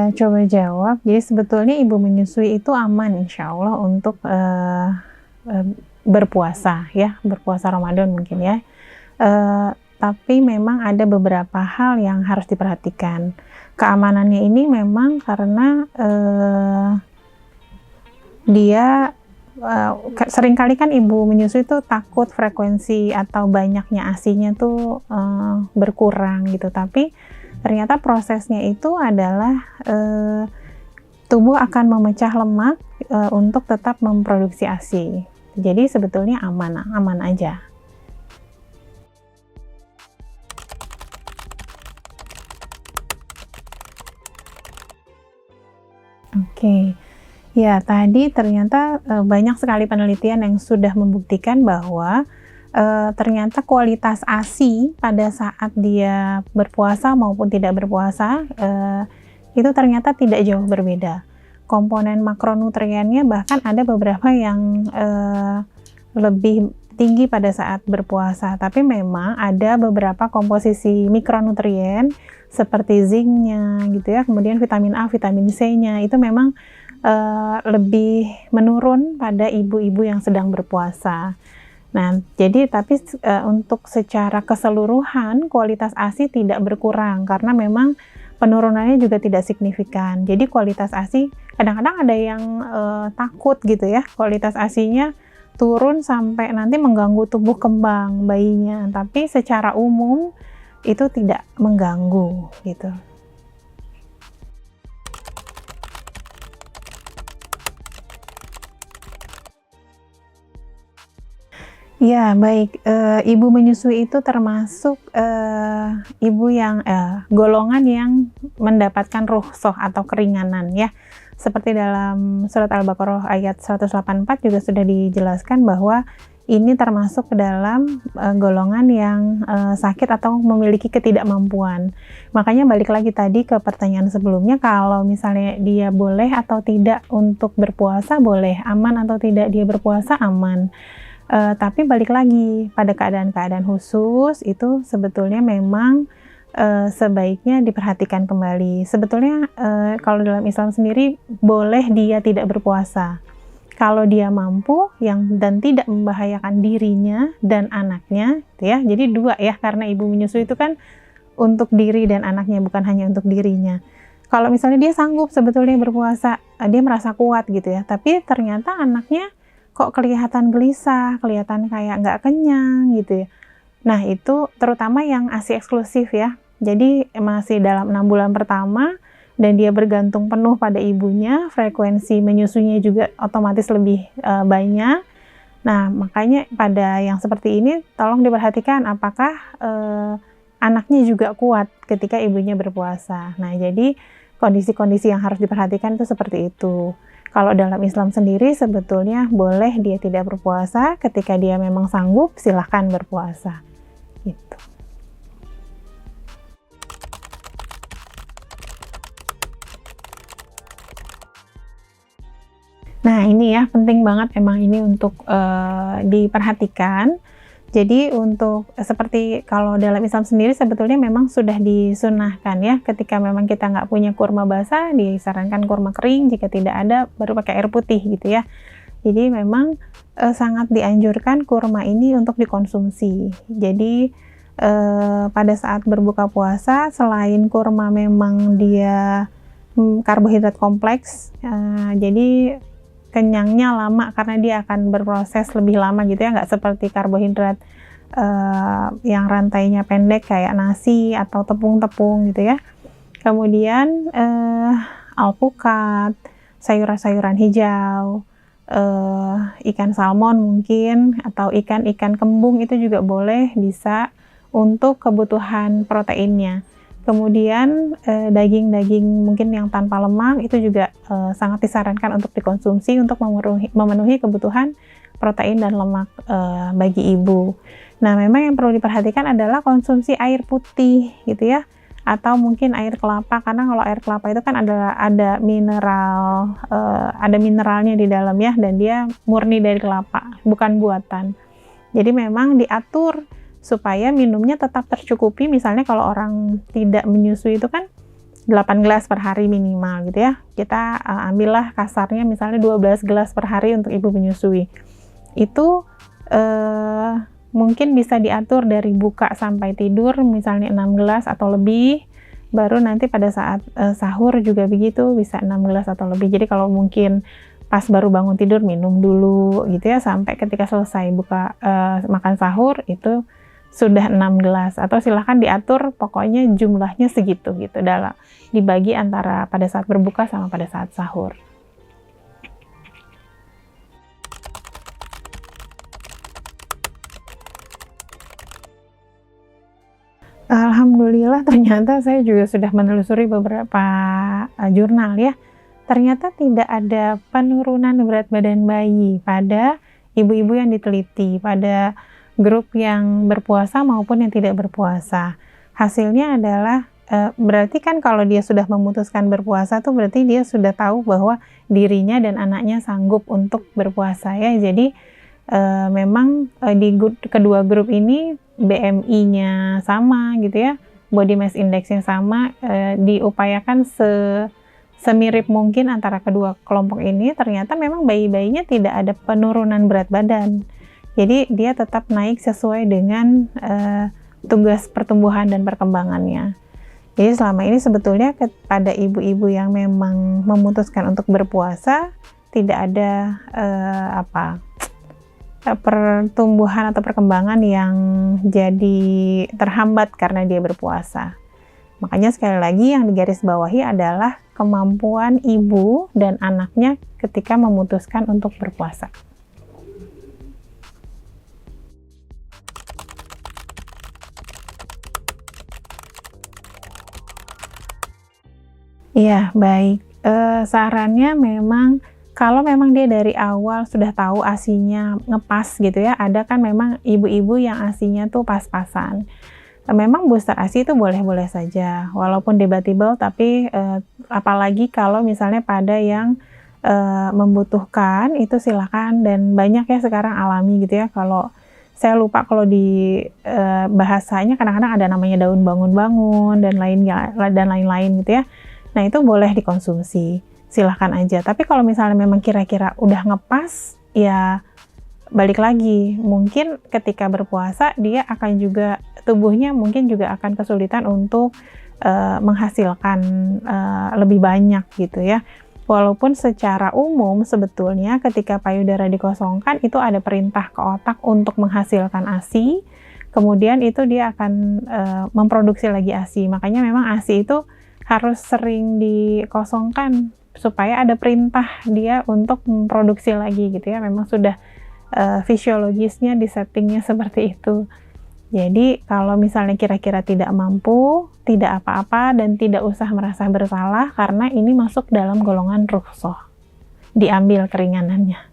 saya coba jawab. Jadi sebetulnya ibu menyusui itu aman insya Allah untuk berpuasa ya, berpuasa Ramadan mungkin ya. Tapi memang ada beberapa hal yang harus diperhatikan. Keamanannya ini memang karena dia seringkali kan ibu menyusui itu takut frekuensi atau banyaknya ASI-nya tuh berkurang gitu. Tapi ternyata prosesnya itu adalah tubuh akan memecah lemak untuk tetap memproduksi ASI. Jadi sebetulnya aman aja. Oke. Ya, tadi ternyata banyak sekali penelitian yang sudah membuktikan bahwa ternyata kualitas ASI pada saat dia berpuasa maupun tidak berpuasa itu ternyata tidak jauh berbeda. Komponen makronutriennya bahkan ada beberapa yang lebih tinggi pada saat berpuasa, tapi memang ada beberapa komposisi mikronutrien seperti zinknya gitu ya, kemudian vitamin A, vitamin C-nya itu memang lebih menurun pada ibu-ibu yang sedang berpuasa. Nah, jadi tapi untuk secara keseluruhan kualitas ASI tidak berkurang karena memang penurunannya juga tidak signifikan. Jadi kualitas ASI kadang-kadang ada yang takut gitu ya, kualitas ASI-nya turun sampai nanti mengganggu tumbuh kembang bayinya. Tapi secara umum itu tidak mengganggu gitu. Ya, baik. Ibu menyusui itu termasuk ibu yang golongan yang mendapatkan rukhsah atau keringanan ya. Seperti dalam surat Al-Baqarah ayat 184 juga sudah dijelaskan bahwa ini termasuk ke dalam golongan yang sakit atau memiliki ketidakmampuan. Makanya balik lagi tadi ke pertanyaan sebelumnya, kalau misalnya dia boleh atau tidak untuk berpuasa, boleh. Aman atau tidak dia berpuasa, aman. Tapi balik lagi pada keadaan-keadaan khusus itu sebetulnya memang sebaiknya diperhatikan kembali. Sebetulnya kalau dalam Islam sendiri boleh dia tidak berpuasa kalau dia mampu dan tidak membahayakan dirinya dan anaknya gitu ya. Jadi dua ya, karena ibu menyusui itu kan untuk diri dan anaknya, bukan hanya untuk dirinya. Kalau misalnya dia sanggup sebetulnya berpuasa, dia merasa kuat gitu ya, tapi ternyata anaknya kok kelihatan gelisah, kelihatan kayak nggak kenyang gitu ya. Nah itu terutama yang ASI eksklusif ya, jadi masih dalam 6 bulan pertama dan dia bergantung penuh pada ibunya, frekuensi menyusunya juga otomatis lebih banyak. Nah makanya pada yang seperti ini tolong diperhatikan apakah anaknya juga kuat ketika ibunya berpuasa. Nah jadi kondisi-kondisi yang harus diperhatikan itu seperti itu. Kalau dalam Islam sendiri sebetulnya boleh dia tidak berpuasa, ketika dia memang sanggup silahkan berpuasa gitu. Nah ini ya penting banget emang ini untuk diperhatikan. Jadi untuk seperti kalau dalam Islam sendiri sebetulnya memang sudah disunahkan ya, ketika memang kita nggak punya kurma basah disarankan kurma kering, jika tidak ada baru pakai air putih gitu ya. Jadi memang sangat dianjurkan kurma ini untuk dikonsumsi. Jadi pada saat berbuka puasa selain kurma memang dia karbohidrat kompleks, jadi kenyangnya lama karena dia akan berproses lebih lama gitu ya, nggak seperti karbohidrat yang rantainya pendek kayak nasi atau tepung-tepung gitu ya. Kemudian alpukat, sayuran-sayuran hijau, ikan salmon mungkin, atau ikan-ikan kembung itu juga boleh, bisa untuk kebutuhan proteinnya. Kemudian daging-daging mungkin yang tanpa lemak itu juga sangat disarankan untuk dikonsumsi untuk memenuhi kebutuhan protein dan lemak bagi ibu. Nah memang yang perlu diperhatikan adalah konsumsi air putih gitu ya, atau mungkin air kelapa, karena kalau air kelapa itu kan ada mineral, ada mineralnya di dalam ya, dan dia murni dari kelapa, bukan buatan. Jadi memang diatur supaya minumnya tetap tercukupi. Misalnya kalau orang tidak menyusui itu kan 8 gelas per hari minimal gitu ya. Kita ambillah kasarnya misalnya 12 gelas per hari untuk ibu menyusui. Itu mungkin bisa diatur dari buka sampai tidur misalnya 6 gelas atau lebih, baru nanti pada saat sahur juga begitu, bisa 6 gelas atau lebih. Jadi kalau mungkin pas baru bangun tidur minum dulu gitu ya, sampai ketika selesai buka makan sahur itu sudah 6 gelas, atau silahkan diatur pokoknya jumlahnya segitu gitu, dalam dibagi antara pada saat berbuka sama pada saat sahur. Alhamdulillah ternyata saya juga sudah menelusuri beberapa jurnal ya. Ternyata tidak ada penurunan berat badan bayi pada ibu-ibu yang diteliti, pada grup yang berpuasa maupun yang tidak berpuasa. Hasilnya adalah berarti kan kalau dia sudah memutuskan berpuasa tuh berarti dia sudah tahu bahwa dirinya dan anaknya sanggup untuk berpuasa ya. Jadi memang di kedua grup ini BMI-nya sama gitu ya, body mass index-nya sama, diupayakan semirip mungkin antara kedua kelompok ini. Ternyata memang bayi-bayinya tidak ada penurunan berat badan, jadi dia tetap naik sesuai dengan tugas pertumbuhan dan perkembangannya. Jadi selama ini sebetulnya kepada ibu-ibu yang memang memutuskan untuk berpuasa tidak ada pertumbuhan atau perkembangan yang jadi terhambat karena dia berpuasa. Makanya sekali lagi yang digarisbawahi adalah kemampuan ibu dan anaknya ketika memutuskan untuk berpuasa. Iya, baik. Sarannya memang kalau memang dia dari awal sudah tahu ASI-nya ngepas gitu ya, ada kan memang ibu-ibu yang ASI-nya tuh pas-pasan. Memang booster ASI itu boleh-boleh saja, walaupun debatable, tapi apalagi kalau misalnya pada yang membutuhkan, itu silakan. Dan banyak ya sekarang alami gitu ya. Kalau saya lupa kalau di bahasanya kadang-kadang ada namanya daun bangun-bangun dan lain-lain gitu ya. Nah itu boleh dikonsumsi, silahkan aja. Tapi kalau misalnya memang kira-kira udah ngepas, ya balik lagi, mungkin ketika berpuasa dia akan juga, tubuhnya mungkin juga akan kesulitan untuk menghasilkan lebih banyak gitu ya. Walaupun secara umum sebetulnya ketika payudara dikosongkan itu ada perintah ke otak untuk menghasilkan ASI, kemudian itu dia akan memproduksi lagi ASI. Makanya memang ASI itu harus sering dikosongkan supaya ada perintah dia untuk memproduksi lagi gitu ya. Memang sudah fisiologisnya di settingnya seperti itu. Jadi kalau misalnya kira-kira tidak mampu, tidak apa-apa dan tidak usah merasa bersalah karena ini masuk dalam golongan rukhsah, diambil keringanannya.